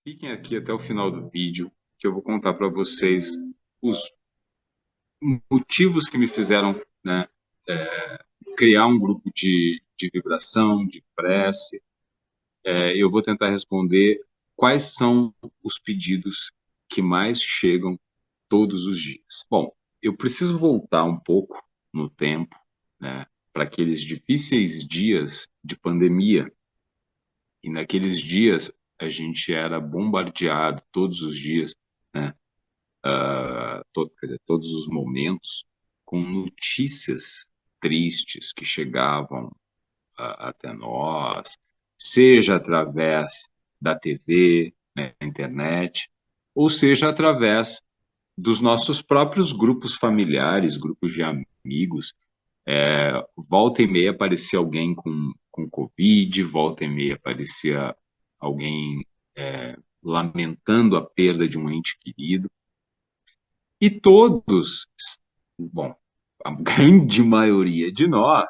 Fiquem aqui até o final do vídeo, que eu vou contar para vocês os motivos que me fizeram, né, criar um grupo de vibração, de prece. Eu vou tentar responder quais são os pedidos que mais chegam todos os dias. Bom, eu preciso voltar um pouco no tempo, né, para aqueles difíceis dias de pandemia. E naqueles dias a gente era bombardeado todos os dias, né, quer dizer, todos os momentos, com notícias tristes que chegavam até nós, seja através da TV, né, da internet, ou seja através dos nossos próprios grupos familiares, grupos de amigos. Volta e meia aparecia alguém com Covid, volta e meia aparecia alguém lamentando a perda de um ente querido. E todos, bom, a grande maioria de nós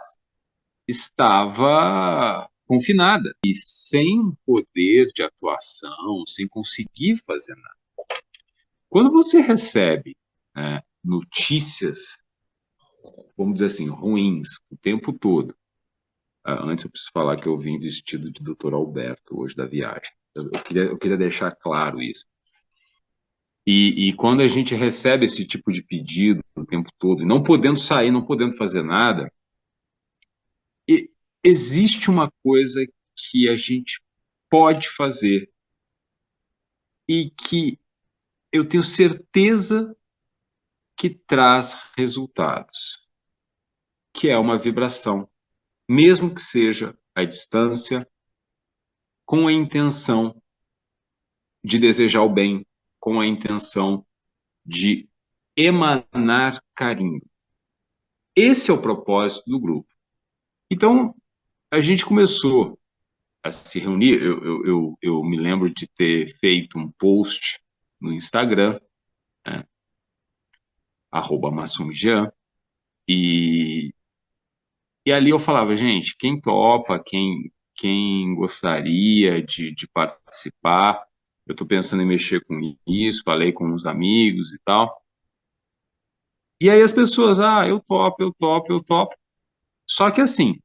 estava confinada e sem poder de atuação, sem conseguir fazer nada. Quando você recebe, né, notícias, vamos dizer assim, ruins o tempo todo. Antes eu preciso falar que eu vim vestido de Dr. Alberto hoje da viagem. Eu queria deixar claro isso. E quando a gente recebe esse tipo de pedido o tempo todo, e não podendo sair, não podendo fazer nada, e existe uma coisa que a gente pode fazer e que eu tenho certeza que traz resultados, que é uma vibração, mesmo que seja à distância, com a intenção de desejar o bem, com a intenção de emanar carinho. Esse é o propósito do grupo. Então, a gente começou a se reunir. Eu me lembro de ter feito um post no Instagram, né, @massumijean, e, e ali eu falava, gente, quem topa, quem gostaria de participar, eu estou pensando em mexer com isso, falei com uns amigos e tal. E aí as pessoas, eu topo, eu topo, eu topo. Só que assim,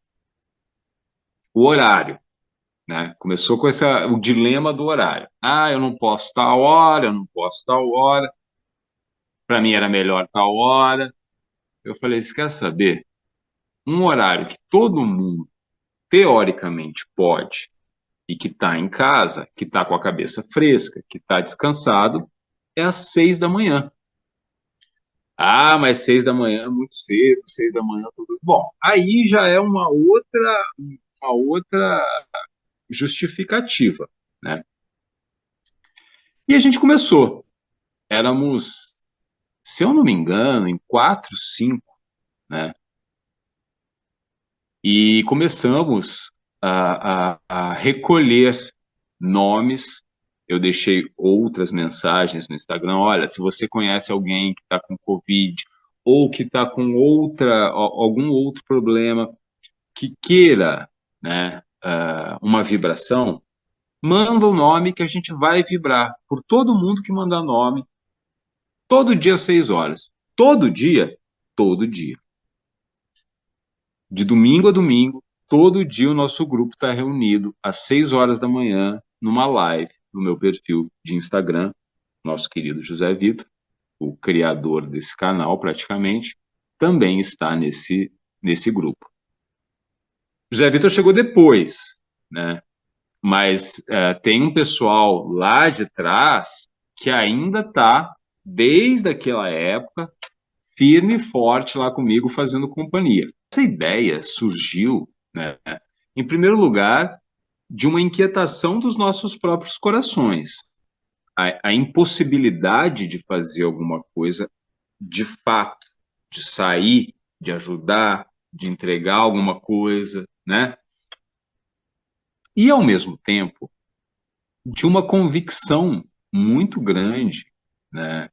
o horário, né? Começou com o dilema do horário. Eu não posso tal hora, eu não posso tal hora. Para mim era melhor tal hora. Eu falei, você quer saber? Um horário que todo mundo teoricamente pode e que está em casa, que está com a cabeça fresca, que está descansado, é às 6 da manhã. Mas 6 da manhã é muito cedo, 6 da manhã tudo. Bom, aí já é uma outra justificativa, né? E a gente começou. Éramos, se eu não me engano, em quatro, cinco, né? E começamos a recolher nomes. Eu deixei outras mensagens no Instagram. Olha, se você conhece alguém que está com Covid ou que está com algum outro problema que queira, né, uma vibração, manda o nome que a gente vai vibrar por todo mundo que mandar nome, todo dia às 6 horas. Todo dia? Todo dia. De domingo a domingo, todo dia o nosso grupo está reunido às 6 horas da manhã, numa live no meu perfil de Instagram, nosso querido José Vitor, o criador desse canal praticamente, também está nesse grupo. José Vitor chegou depois, né? Mas tem um pessoal lá de trás que ainda está, desde aquela época, firme e forte lá comigo, fazendo companhia. Essa ideia surgiu, né, em primeiro lugar, de uma inquietação dos nossos próprios corações. A impossibilidade de fazer alguma coisa de fato, de sair, de ajudar, de entregar alguma coisa, né? E, ao mesmo tempo, de uma convicção muito grande, né,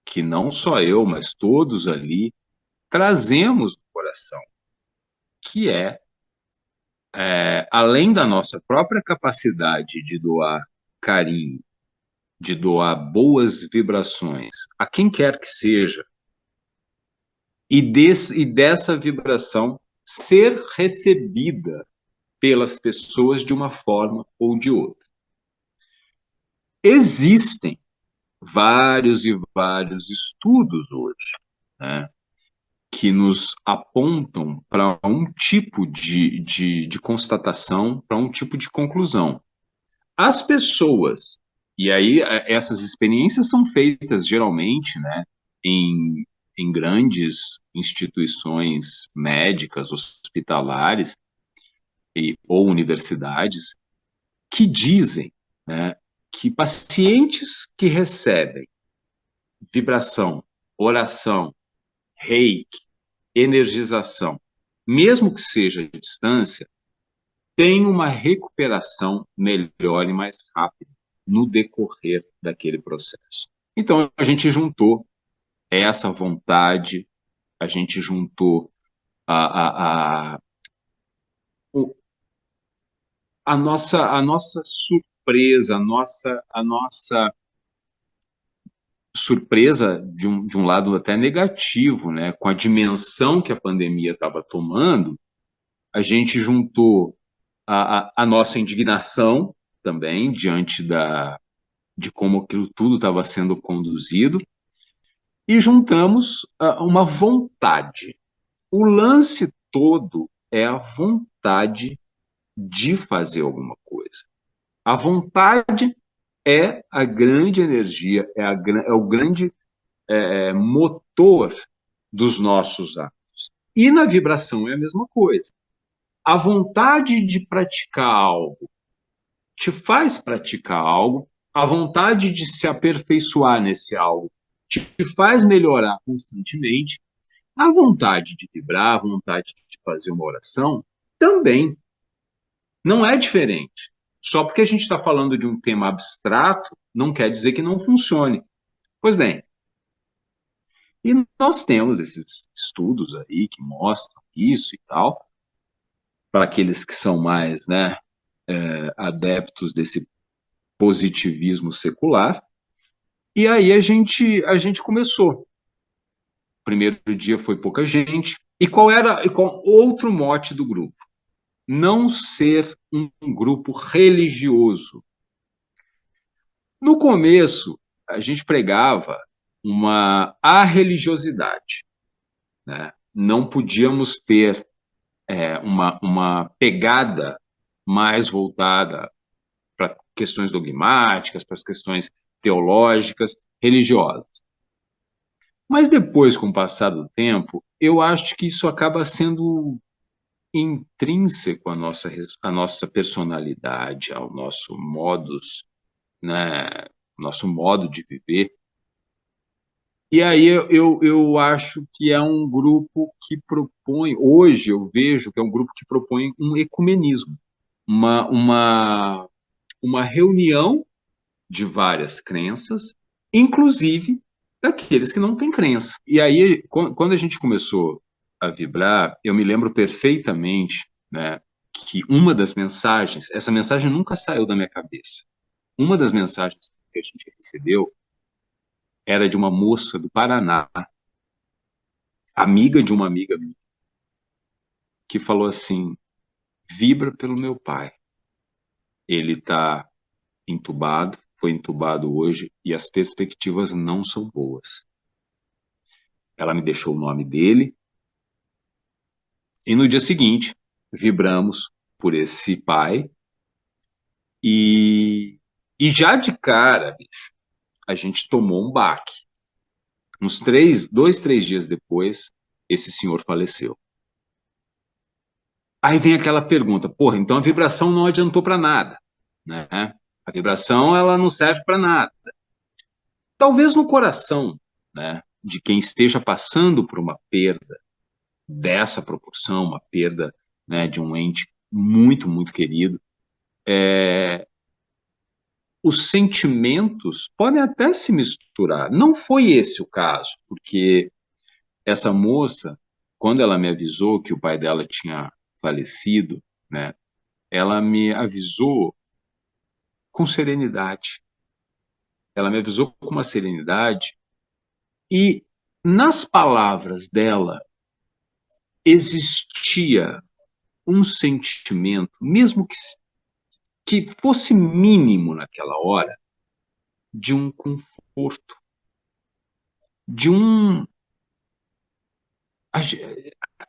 que não só eu, mas todos ali trazemos no coração, que além da nossa própria capacidade de doar carinho de doar boas vibrações a quem quer que seja, e dessa vibração ser recebida pelas pessoas de uma forma ou de outra. Existem vários e vários estudos hoje, né, que nos apontam para um tipo de constatação, para um tipo de conclusão. As pessoas, e aí essas experiências são feitas geralmente, né, em, em grandes instituições médicas, hospitalares ou universidades, que dizem, né, que pacientes que recebem vibração, oração, reiki, energização, mesmo que seja à distância, tem uma recuperação melhor e mais rápida no decorrer daquele processo. Então, a gente juntou essa vontade, a gente juntou a, o- a nossa surpresa, a nossa surpresa de um lado até negativo, né? Com a dimensão que a pandemia estava tomando, a gente juntou a nossa indignação também diante de como aquilo tudo estava sendo conduzido e juntamos uma vontade. O lance todo é a vontade de fazer alguma coisa. A vontade é a grande energia, é o grande motor dos nossos atos. E na vibração é a mesma coisa. A vontade de praticar algo te faz praticar algo, a vontade de se aperfeiçoar nesse algo te faz melhorar constantemente, a vontade de vibrar, a vontade de fazer uma oração também não é diferente. Só porque a gente está falando de um tema abstrato, não quer dizer que não funcione. Pois bem, e nós temos esses estudos aí que mostram isso e tal, para aqueles que são mais, né, adeptos desse positivismo secular. E aí a gente começou. O primeiro dia foi pouca gente. E qual outro mote do grupo? Não ser um grupo religioso. No começo, a gente pregava uma arreligiosidade, né? Não podíamos ter uma pegada mais voltada para questões dogmáticas, para as questões teológicas, religiosas. Mas depois, com o passar do tempo, eu acho que isso acaba sendo intrínseco à nossa personalidade, ao nosso modus, né, nosso modo de viver. E aí eu acho que é um grupo que propõe, hoje eu vejo que é um grupo que propõe um ecumenismo, uma, uma, uma reunião de várias crenças, inclusive daqueles que não têm crença. E aí, quando a gente começou a vibrar, eu me lembro perfeitamente, né, que uma das mensagens, essa mensagem nunca saiu da minha cabeça. Uma das mensagens que a gente recebeu era de uma moça do Paraná, amiga de uma amiga minha, que falou assim: vibra pelo meu pai. Ele está entubado, foi entubado hoje e as perspectivas não são boas. Ela me deixou o nome dele e no dia seguinte vibramos por esse pai e, e já de cara, bicho, a gente tomou um baque. Uns 3 dias depois, esse senhor faleceu. Aí vem aquela pergunta, porra, então a vibração não adiantou para nada, né? A vibração ela não serve para nada. Talvez no coração, né, de quem esteja passando por uma perda dessa proporção, uma perda, né, de um ente muito, muito querido, os sentimentos podem até se misturar. Não foi esse o caso, porque essa moça, quando ela me avisou que o pai dela tinha falecido, né, ela me avisou com serenidade. ela me avisou com uma serenidade, e nas palavras dela existia um sentimento, mesmo que fosse mínimo naquela hora, de um conforto, de um.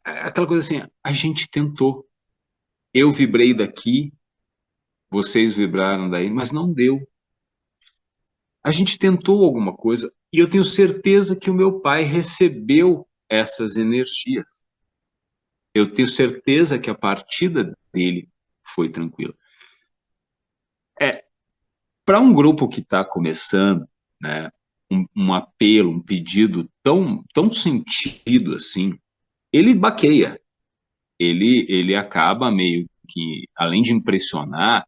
Aquela coisa assim, a gente tentou. Eu vibrei daqui, vocês vibraram daí, mas não deu. A gente tentou alguma coisa e eu tenho certeza que o meu pai recebeu essas energias. Eu tenho certeza que a partida dele foi tranquila. Para um grupo que está começando, né, um apelo, um pedido tão sentido assim, ele baqueia, ele acaba meio que, além de impressionar,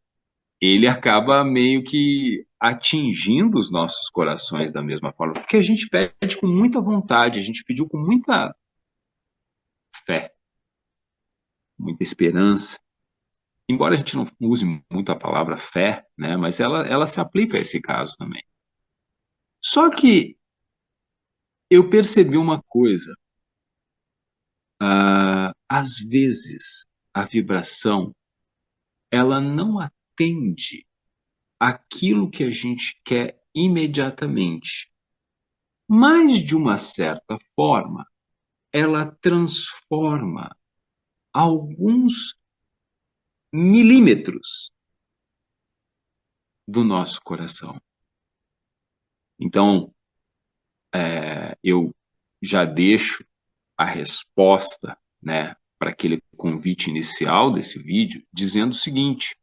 ele acaba meio que atingindo os nossos corações da mesma forma, porque a gente pede com muita vontade, a gente pediu com muita fé, muita esperança. Embora a gente não use muito a palavra fé, né, mas ela se aplica a esse caso também. Só que eu percebi uma coisa, às vezes a vibração ela não atende aquilo que a gente quer imediatamente, mas de uma certa forma ela transforma alguns milímetros do nosso coração. Então, eu já deixo a resposta, né, para aquele convite inicial desse vídeo, dizendo o seguinte: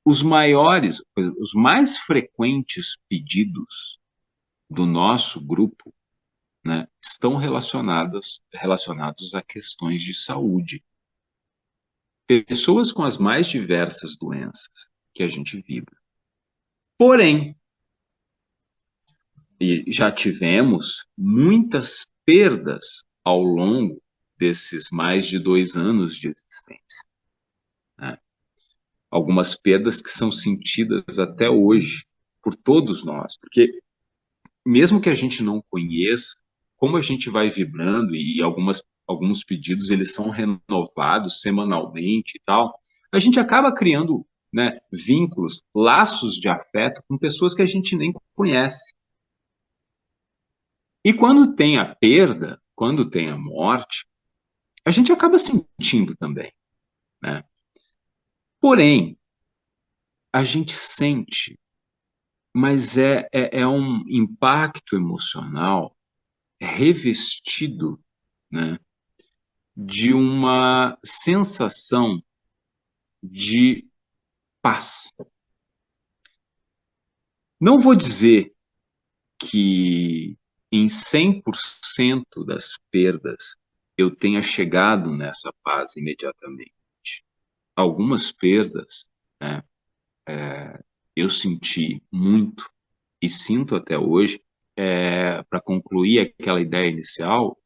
os mais frequentes pedidos do nosso grupo, né, estão relacionados a questões de saúde. Pessoas com as mais diversas doenças que a gente vibra. Porém, já tivemos muitas perdas ao longo desses mais de 2 anos de existência, né? Algumas perdas que são sentidas até hoje por todos nós, porque mesmo que a gente não conheça, como a gente vai vibrando e alguns pedidos eles são renovados semanalmente e tal, a gente acaba criando, né, vínculos, laços de afeto com pessoas que a gente nem conhece. E quando tem a perda, quando tem a morte, a gente acaba sentindo também, né? Porém, a gente sente, mas é um impacto emocional revestido, né, de uma sensação de paz. Não vou dizer que em 100% das perdas eu tenha chegado nessa paz imediatamente. Algumas perdas, né, eu senti muito e sinto até hoje. Para concluir aquela ideia inicial,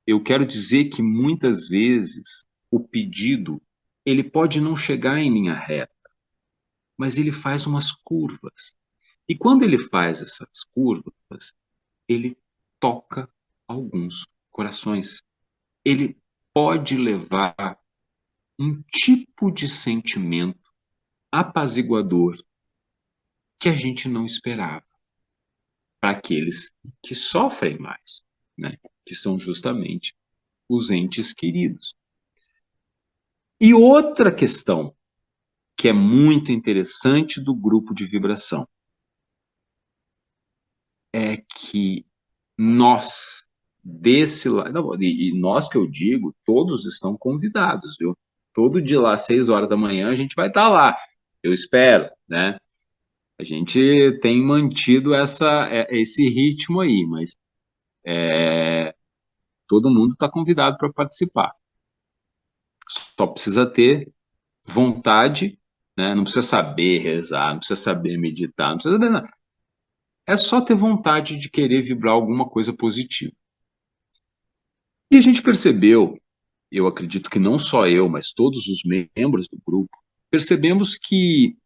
eu quero dizer que muitas vezes o pedido ele pode não chegar em linha reta, mas ele faz umas curvas. E quando ele faz essas curvas, ele toca alguns corações. Ele pode levar um tipo de sentimento apaziguador que a gente não esperava para aqueles que sofrem mais, né? Que são justamente os entes queridos. E outra questão que é muito interessante do grupo de vibração é que nós, desse lado, e nós que eu digo, todos estão convidados, viu? Todo dia lá, 6 horas da manhã, a gente vai estar lá. Eu espero, né? A gente tem mantido esse ritmo aí, mas todo mundo está convidado para participar. Só precisa ter vontade, né? Não precisa saber rezar, não precisa saber meditar, não precisa saber nada. É só ter vontade de querer vibrar alguma coisa positiva. E a gente percebeu, eu acredito que não só eu, mas todos os membros do grupo, percebemos que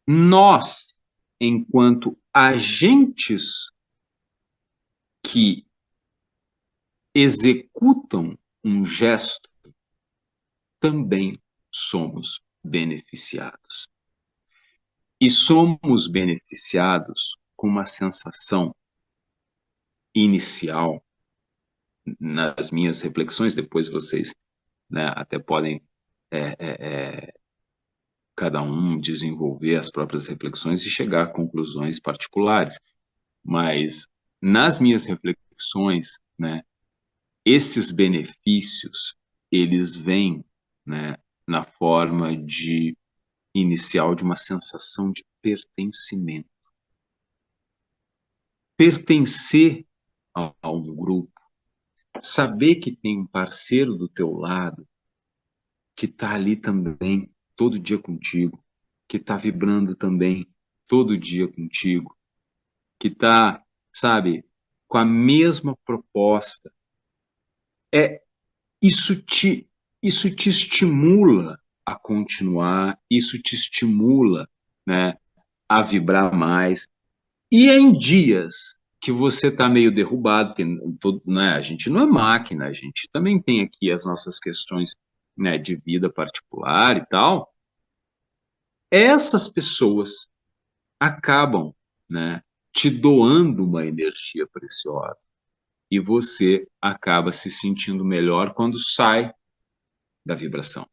nós enquanto agentes que executam um gesto, também somos beneficiados. E somos beneficiados com uma sensação inicial, nas minhas reflexões, depois vocês, né, até podem cada um desenvolver as próprias reflexões e chegar a conclusões particulares. Mas nas minhas reflexões, né, esses benefícios, eles vêm, né, na forma de inicial de uma sensação de pertencimento. Pertencer a um grupo, saber que tem um parceiro do teu lado que está ali também todo dia contigo, que está vibrando também todo dia contigo, que está, sabe, com a mesma proposta. Isso te estimula a continuar, isso te estimula, né, a vibrar mais. E em dias que você está meio derrubado, porque né, a gente não é máquina, a gente também tem aqui as nossas questões, né, de vida particular e tal, essas pessoas acabam, né, te doando uma energia preciosa. E você acaba se sentindo melhor quando sai da vibração.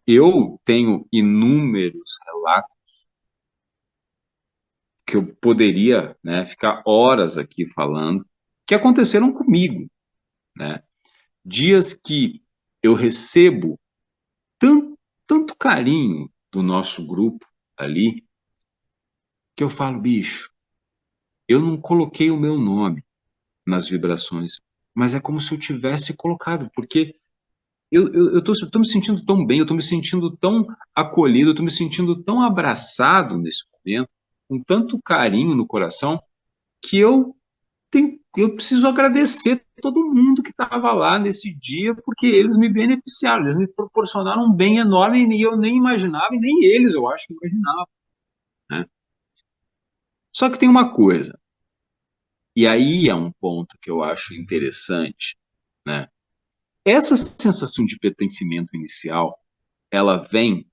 Eu tenho inúmeros relatos que eu poderia, né, ficar horas aqui falando, que aconteceram comigo, né? Dias que eu recebo tanto carinho do nosso grupo ali, que eu falo, bicho, eu não coloquei o meu nome nas vibrações, mas é como se eu tivesse colocado, porque eu tô me sentindo tão bem, eu tô me sentindo tão acolhido, eu tô me sentindo tão abraçado nesse momento, com tanto carinho no coração, que eu preciso agradecer todo mundo que estava lá nesse dia, porque eles me beneficiaram, eles me proporcionaram um bem enorme e eu nem imaginava, e nem eles, eu acho que imaginavam, né? Só que tem uma coisa, e aí é um ponto que eu acho interessante, né? Essa sensação de pertencimento inicial, ela vem,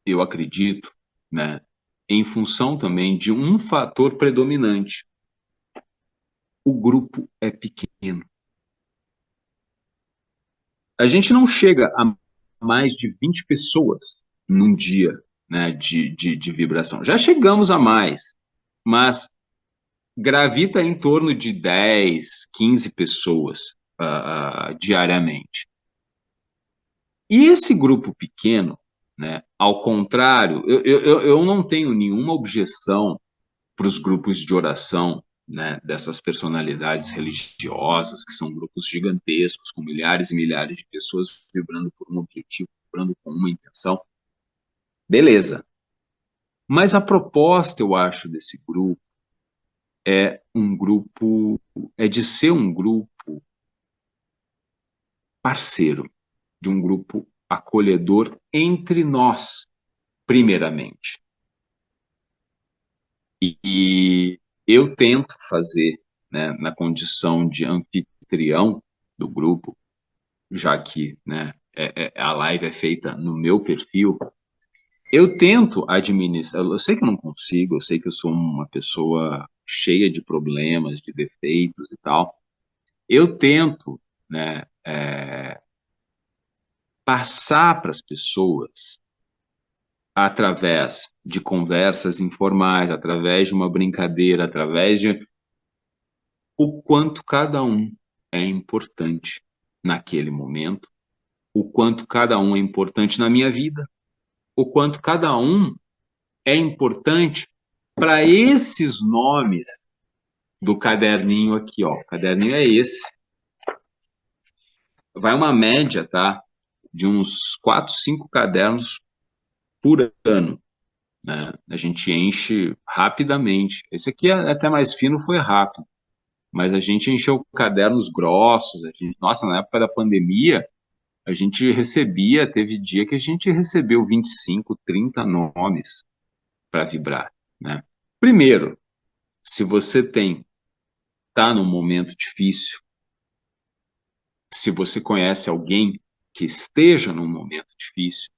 eu acredito, né, em função também de um fator predominante. O grupo é pequeno. A gente não chega a mais de 20 pessoas num dia, né, de vibração. Já chegamos a mais, mas gravita em torno de 10, 15 pessoas diariamente. E esse grupo pequeno, né, ao contrário, eu não tenho nenhuma objeção para os grupos de oração, né, dessas personalidades religiosas, que são grupos gigantescos, com milhares e milhares de pessoas vibrando por um objetivo, vibrando com uma intenção. Beleza. Mas a proposta, eu acho, desse grupo é de ser um grupo parceiro, de um grupo acolhedor entre nós, primeiramente. E eu tento fazer, né, na condição de anfitrião do grupo, já que, né, a live é feita no meu perfil, eu tento administrar. Eu sei que eu não consigo, eu sei que eu sou uma pessoa cheia de problemas, de defeitos e tal. Eu tento, né, passar para as pessoas através de conversas informais, através de uma brincadeira, através de o quanto cada um é importante naquele momento, o quanto cada um é importante na minha vida, o quanto cada um é importante para esses nomes do caderninho aqui, ó. O caderninho é esse. Vai uma média, tá? De uns 4, 5 cadernos por ano, né? A gente enche rapidamente. Esse aqui é até mais fino, foi rápido. Mas a gente encheu cadernos grossos. Nossa, na época da pandemia, a gente recebia, teve dia que a gente recebeu 25, 30 nomes, para vibrar, né? Primeiro, se você está num momento difícil, se você conhece alguém que esteja num momento difícil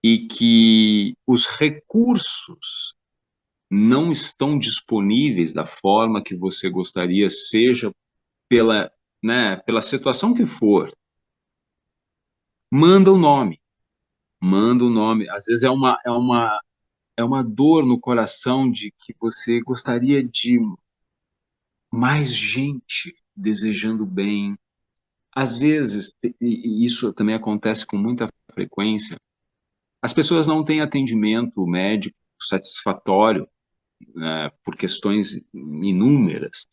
e que os recursos não estão disponíveis da forma que você gostaria, seja pela, né, pela situação que for, manda o nome, manda o nome. Às vezes é uma dor no coração de que você gostaria de mais gente desejando bem. Às vezes, e isso também acontece com muita frequência, as pessoas não têm atendimento médico satisfatório, né, por questões inúmeras,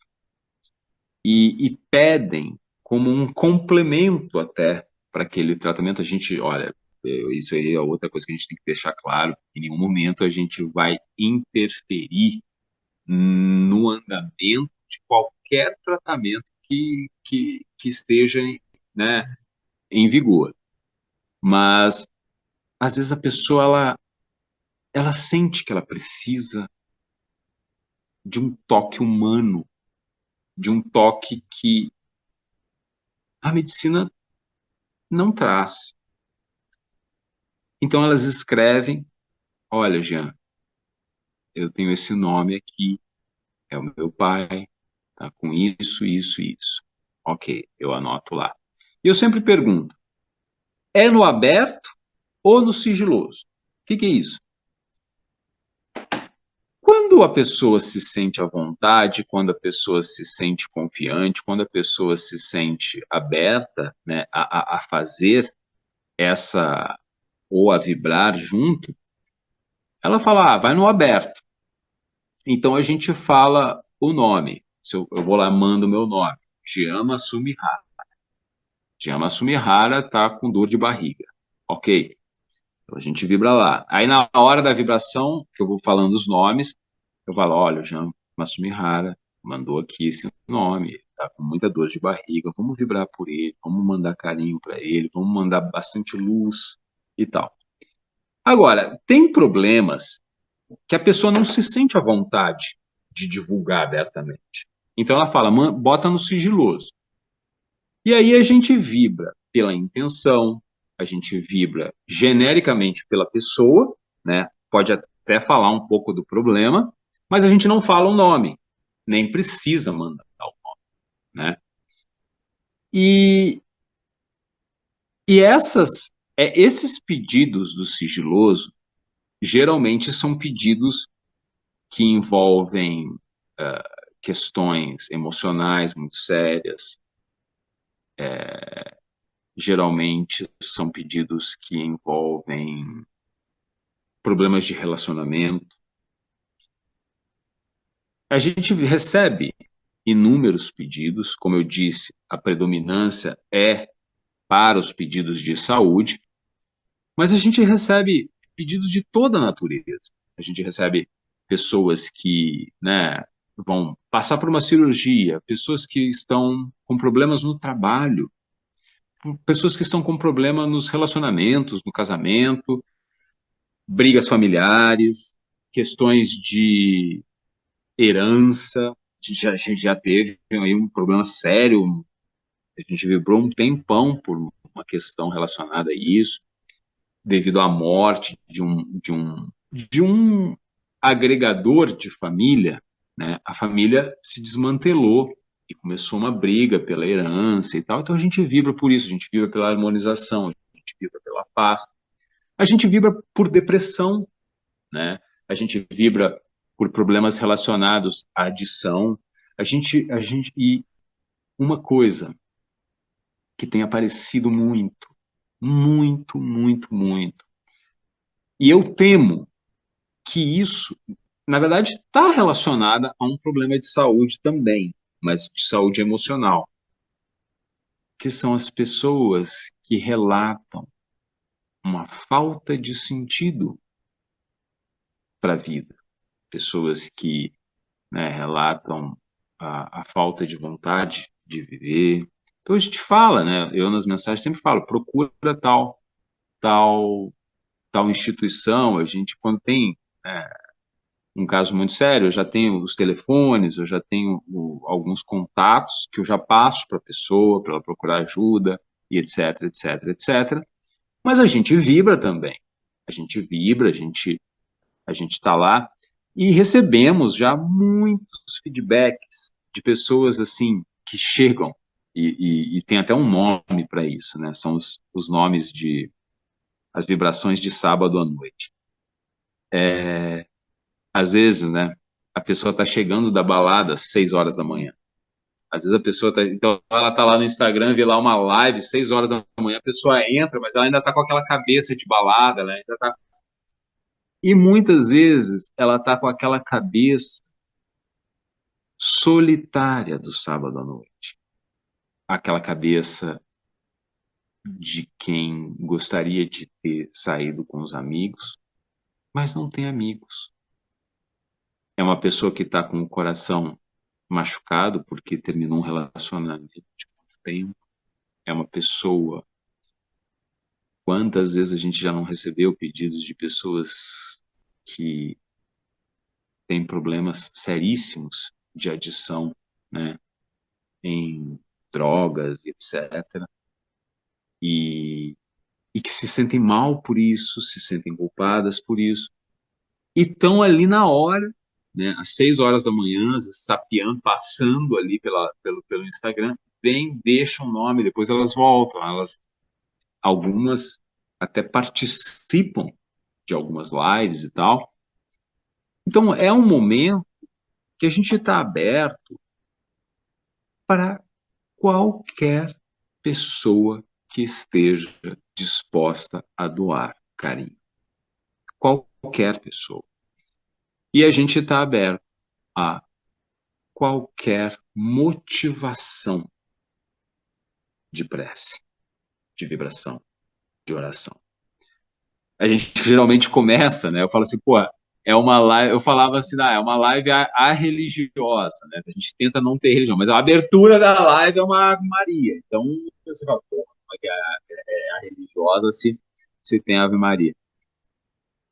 e pedem como um complemento até para aquele tratamento. A gente, olha, isso aí é outra coisa que a gente tem que deixar claro, em nenhum momento a gente vai interferir no andamento de qualquer tratamento que esteja, né, em vigor. Mas, às vezes, a pessoa ela sente que ela precisa de um toque humano, de um toque que a medicina não traz. Então, elas escrevem: olha, Jean, eu tenho esse nome aqui, é o meu pai, tá com isso, isso, isso. Ok, eu anoto lá. E eu sempre pergunto: é no aberto ou no sigiloso? O que é isso? Quando a pessoa se sente à vontade, quando a pessoa se sente confiante, quando a pessoa se sente aberta, né, a fazer essa, ou a vibrar junto, ela fala: vai no aberto. Então a gente fala o nome. Se eu vou lá, mando o meu nome: Giama Sumihara. Giama Sumihara está com dor de barriga. Ok. Então a gente vibra lá. Aí na hora da vibração, que eu vou falando os nomes, eu falo: olha, o Jean Masumihara mandou aqui esse nome, tá com muita dor de barriga, vamos vibrar por ele, vamos mandar carinho para ele, vamos mandar bastante luz e tal. Agora, tem problemas que a pessoa não se sente à vontade de divulgar abertamente. Então ela fala: bota no sigiloso. E aí a gente vibra pela intenção, a gente vibra genericamente pela pessoa, né? Pode até falar um pouco do problema, mas a gente não fala o nome, nem precisa mandar o nome, né? E, e esses pedidos do sigiloso geralmente são pedidos que envolvem questões emocionais muito sérias. Geralmente são pedidos que envolvem problemas de relacionamento. A gente recebe inúmeros pedidos, como eu disse, a predominância é para os pedidos de saúde, mas a gente recebe pedidos de toda a natureza. A gente recebe pessoas que, né, vão passar por uma cirurgia, pessoas que estão com problemas no trabalho, pessoas que estão com problema nos relacionamentos, no casamento, brigas familiares, questões de herança. A gente já teve aí um problema sério, a gente vibrou um tempão por uma questão relacionada a isso, devido à morte de um agregador de família, né? A família se desmantelou e começou uma briga pela herança e tal. Então a gente vibra por isso, a gente vibra pela harmonização, a gente vibra pela paz, a gente vibra por depressão, né? A gente vibra por problemas relacionados à adição. E uma coisa que tem aparecido muito, muito, muito, muito. E eu temo que isso, na verdade, está relacionado a um problema de saúde também, mas de saúde emocional, que são as pessoas que relatam uma falta de sentido para a vida, pessoas que, né, relatam a falta de vontade de viver. Então a gente fala, né? Eu nas mensagens sempre falo: procura tal tal instituição, a gente, quando tem um caso muito sério, eu já tenho os telefones, eu já tenho alguns contatos que eu já passo para a pessoa, para ela procurar ajuda, e etc, etc, etc. Mas a gente vibra também. A gente vibra, a gente está lá e recebemos já muitos feedbacks de pessoas assim que chegam e tem até um nome para isso, né? São os nomes de as vibrações de sábado à noite. Às vezes, né? A pessoa está chegando da balada às 6 horas da manhã. Às vezes a pessoa tá, então ela tá lá no Instagram, vê lá uma live, 6 horas da manhã, a pessoa entra, mas ela ainda tá com aquela cabeça de balada, ela ainda tá. E muitas vezes ela tá com aquela cabeça solitária do sábado à noite. Aquela cabeça de quem gostaria de ter saído com os amigos, mas não tem amigos. É uma pessoa que está com o coração machucado porque terminou um relacionamento de muito tempo. É uma pessoa. Quantas vezes a gente já não recebeu pedidos de pessoas que têm problemas seríssimos de adição, né, em drogas, etc. E, e que se sentem mal por isso, se sentem culpadas por isso, e estão ali na hora, né, às 6 horas da manhã, sapeando, passando ali pelo Instagram, vem, deixam o nome, depois elas voltam, algumas até participam de algumas lives e tal. Então, é um momento que a gente está aberto para qualquer pessoa que esteja disposta a doar carinho. Qualquer pessoa. E a gente está aberto a qualquer motivação de prece, de vibração, de oração. A gente geralmente começa, né? Eu falo assim, pô, é uma live. Eu falava assim, é uma live religiosa, né? A gente tenta não ter religião, mas a abertura da live é uma Ave Maria. Então, você fala, pô, como é que a religiosa se tem Ave Maria?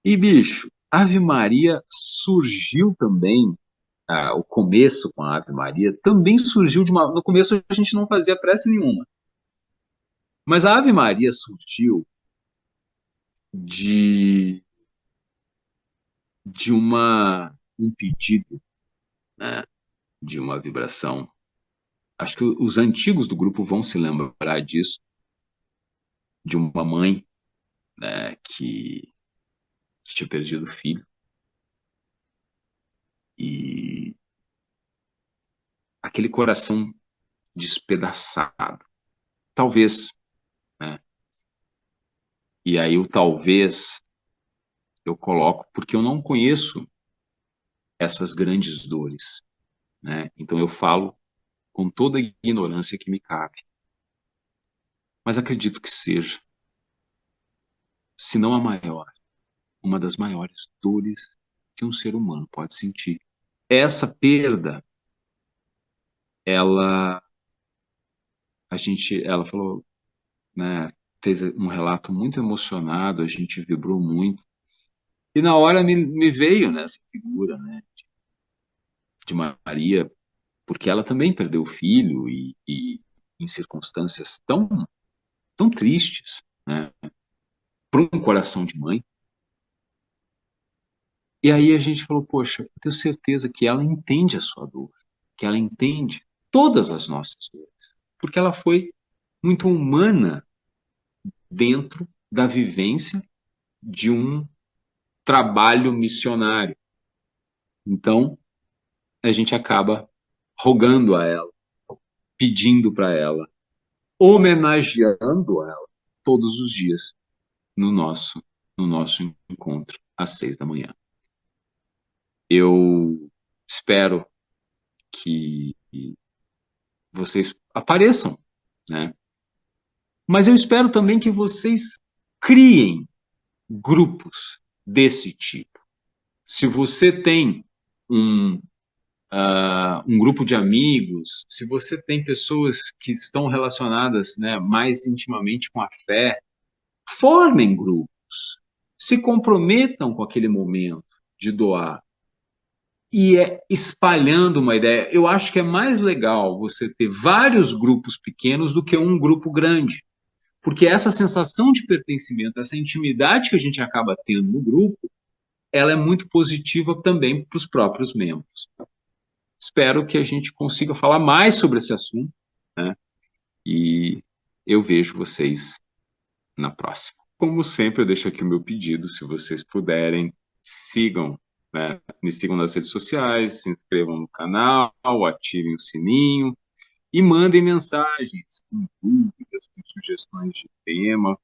E, bicho, Ave Maria surgiu também, o começo com a Ave Maria, também surgiu de uma. No começo a gente não fazia prece nenhuma, mas a Ave Maria surgiu de, um pedido, né, de uma vibração. Acho que os antigos do grupo vão se lembrar disso, de uma mãe, né, que tinha perdido o filho e aquele coração despedaçado. Talvez, né? E aí o talvez eu coloco porque eu não conheço essas grandes dores, né? Então eu falo com toda a ignorância que me cabe. Mas acredito que seja, se não a maior, uma das maiores dores que um ser humano pode sentir. Essa perda, ela, ela falou, né, fez um relato muito emocionado, a gente vibrou muito. E na hora me veio, né, essa figura, né, de Maria, porque ela também perdeu o filho e em circunstâncias tão tristes, né, para um coração de mãe. E aí a gente falou, poxa, eu tenho certeza que ela entende a sua dor, que ela entende todas as nossas dores, porque ela foi muito humana dentro da vivência de um trabalho missionário. Então, a gente acaba rogando a ela, pedindo para ela, homenageando ela todos os dias no nosso encontro às 6 da manhã. Eu espero que vocês apareçam, né? Mas eu espero também que vocês criem grupos desse tipo. Se você tem um, um grupo de amigos, se você tem pessoas que estão relacionadas, né, mais intimamente com a fé, formem grupos. se comprometam com aquele momento de doar e espalhando uma ideia. Eu acho que é mais legal você ter vários grupos pequenos do que um grupo grande, porque essa sensação de pertencimento, essa intimidade que a gente acaba tendo no grupo, ela é muito positiva também para os próprios membros. Espero que a gente consiga falar mais sobre esse assunto, né? E eu vejo vocês na próxima. Como sempre, eu deixo aqui o meu pedido, se vocês puderem, sigam, né? Me sigam nas redes sociais, se inscrevam no canal, ativem o sininho e mandem mensagens com dúvidas, com sugestões de tema.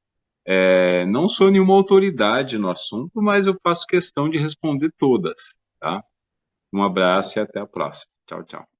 Não sou nenhuma autoridade no assunto, mas eu faço questão de responder todas, tá? Um abraço e até a próxima. Tchau, tchau.